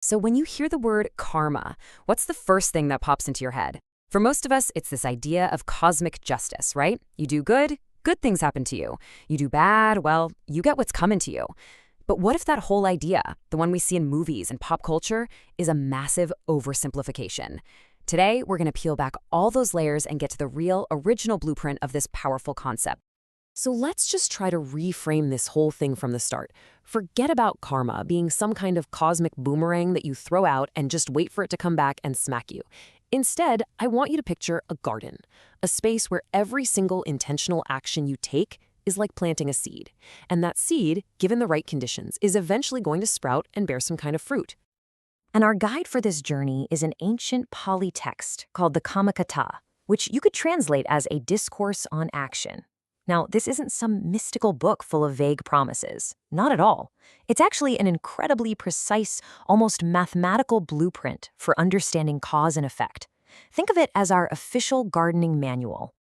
So when you hear the word karma, what's the first thing that pops into your head? For most of us, it's this idea of cosmic justice, right? You do good, good things happen to you. You do bad, well, you get what's coming to you. But what if that whole idea, the one we see in movies and pop culture, is a massive oversimplification? Today, we're going to peel back all those layers and get to the real, original blueprint of this powerful concept. So let's just try to reframe this whole thing from the start. Forget about karma being some kind of cosmic boomerang that you throw out and just wait for it to come back and smack you. Instead, I want you to picture a garden, a space where every single intentional action you take is like planting a seed. And that seed, given the right conditions, is eventually going to sprout and bear some kind of fruit. And our guide for this journey is an ancient Pali text called the Ñāṇakathā, which you could translate as a discourse on action. Now, this isn't some mystical book full of vague promises. Not at all. It's actually an incredibly precise, almost mathematical blueprint for understanding cause and effect. Think of it as our official gardening manual.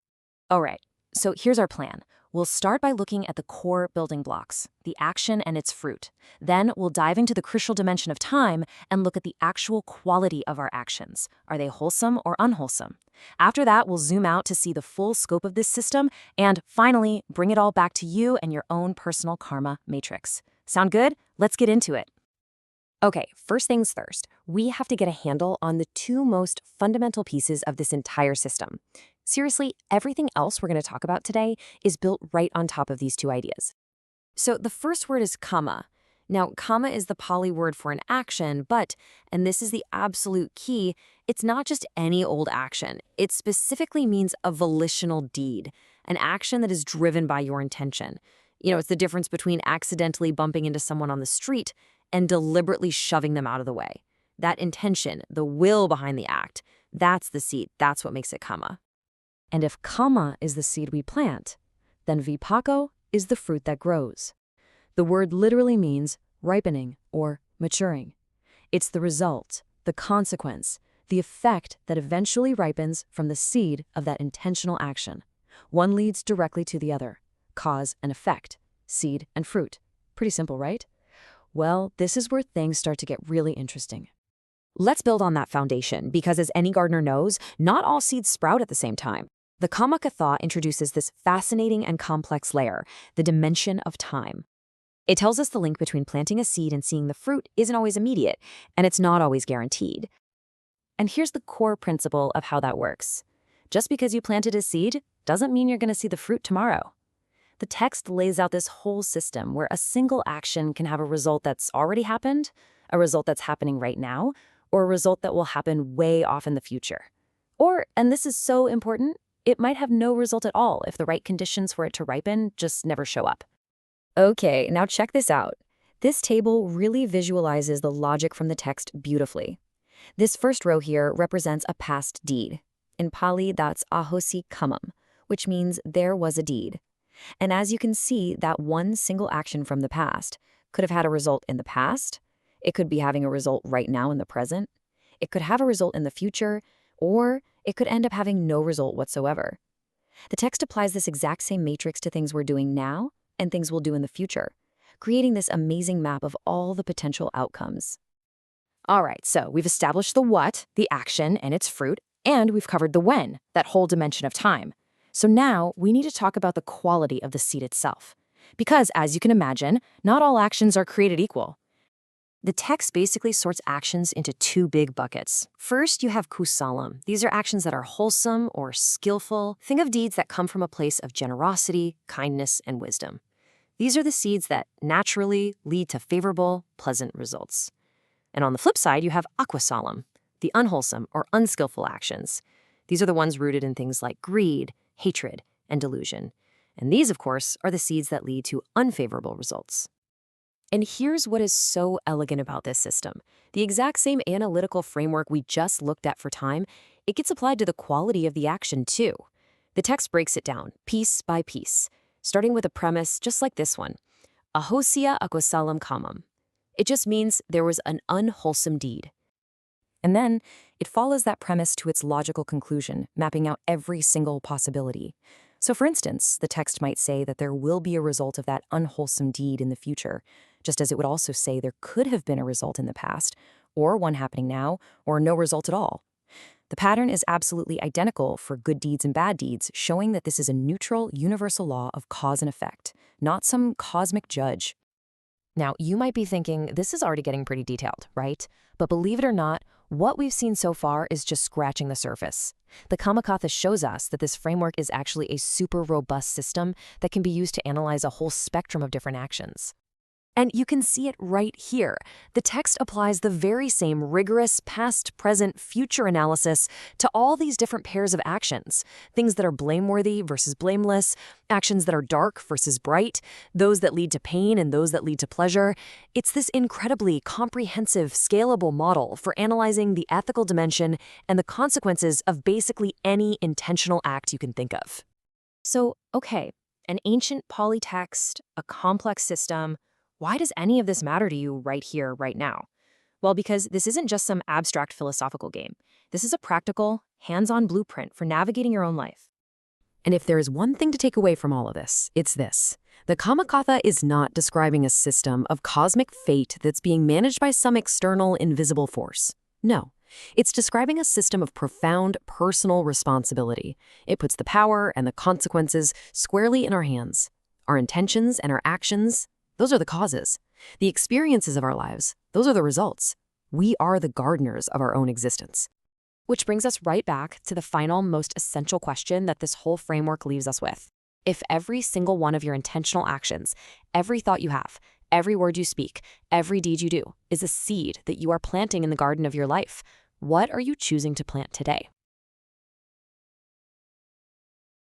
All right, so here's our plan. We'll start by looking at the core building blocks, the action and its fruit. Then we'll dive into the crucial dimension of time and look at the actual quality of our actions. Are they wholesome or unwholesome? After that, we'll zoom out to see the full scope of this system and, finally, bring it all back to you and your own personal karma matrix. Sound good? Let's get into it. Okay, first things first, we have to get a handle on the two most fundamental pieces of this entire system. Seriously, everything else we're going to talk about today is built right on top of these two ideas. So the first word is karma. Now, karma is the Pali word for an action, but, and this is the absolute key, it's not just any old action. It specifically means a volitional deed, an action that is driven by your intention. You know, it's the difference between accidentally bumping into someone on the street and deliberately shoving them out of the way. That intention, the will behind the act, that's the seed. That's what makes it karma. And if karma is the seed we plant, then vipako is the fruit that grows. The word literally means ripening or maturing. It's the result, the consequence, the effect that eventually ripens from the seed of that intentional action. One leads directly to the other. Cause and effect, seed and fruit. Pretty simple, right? Well, this is where things start to get really interesting. Let's build on that foundation, because as any gardener knows, not all seeds sprout at the same time. The Ñāṇakathā introduces this fascinating and complex layer, the dimension of time. It tells us the link between planting a seed and seeing the fruit isn't always immediate, and it's not always guaranteed. And here's the core principle of how that works. Just because you planted a seed doesn't mean you're going to see the fruit tomorrow. The text lays out this whole system where a single action can have a result that's already happened, a result that's happening right now, or a result that will happen way off in the future. Or, and this is so important, it might have no result at all if the right conditions for it to ripen just never show up. Okay, now check this out. This table really visualizes the logic from the text beautifully. This first row here represents a past deed. In Pali, that's ahosi kamam, which means there was a deed. And as you can see, that one single action from the past could have had a result in the past. It could be having a result right now in the present. It could have a result in the future, or it could end up having no result whatsoever. The text applies this exact same matrix to things we're doing now and things we'll do in the future, creating this amazing map of all the potential outcomes. All right, so we've established the what, the action and its fruit, and we've covered the when, that whole dimension of time. So now we need to talk about the quality of the seed itself. Because, as you can imagine, not all actions are created equal. The text basically sorts actions into two big buckets. First, you have kusalam. These are actions that are wholesome or skillful. Think of deeds that come from a place of generosity, kindness, and wisdom. These are the seeds that naturally lead to favorable, pleasant results. And on the flip side, you have akwasalam, the unwholesome or unskillful actions. These are the ones rooted in things like greed, hatred, and delusion. And these, of course, are the seeds that lead to unfavorable results. And here's what is so elegant about this system. The exact same analytical framework we just looked at for time, it gets applied to the quality of the action too. The text breaks it down, piece by piece, starting with a premise just like this one. Ahosia akwasalam kamam. It just means there was an unwholesome deed. And then it follows that premise to its logical conclusion, mapping out every single possibility. So for instance, the text might say that there will be a result of that unwholesome deed in the future, just as it would also say there could have been a result in the past, or one happening now, or no result at all. The pattern is absolutely identical for good deeds and bad deeds, showing that this is a neutral, universal law of cause and effect, not some cosmic judge. Now, you might be thinking, this is already getting pretty detailed, right? But believe it or not, what we've seen so far is just scratching the surface. The Ñāṇakathā shows us that this framework is actually a super robust system that can be used to analyze a whole spectrum of different actions. And you can see it right here. The text applies the very same rigorous past, present, future analysis to all these different pairs of actions. Things that are blameworthy versus blameless, actions that are dark versus bright, those that lead to pain and those that lead to pleasure. It's this incredibly comprehensive, scalable model for analyzing the ethical dimension and the consequences of basically any intentional act you can think of. So, okay, an ancient Pali text, a complex system. Why does any of this matter to you right here, right now? Well, because this isn't just some abstract philosophical game. This is a practical, hands-on blueprint for navigating your own life. And if there is one thing to take away from all of this, it's this. The Ñāṇakathā is not describing a system of cosmic fate that's being managed by some external, invisible force. No, it's describing a system of profound personal responsibility. It puts the power and the consequences squarely in our hands. Our intentions and our actions, those are the causes. The experiences of our lives, those are the results. We are the gardeners of our own existence. Which brings us right back to the final, most essential question that this whole framework leaves us with. If every single one of your intentional actions, every thought you have, every word you speak, every deed you do, is a seed that you are planting in the garden of your life, what are you choosing to plant today?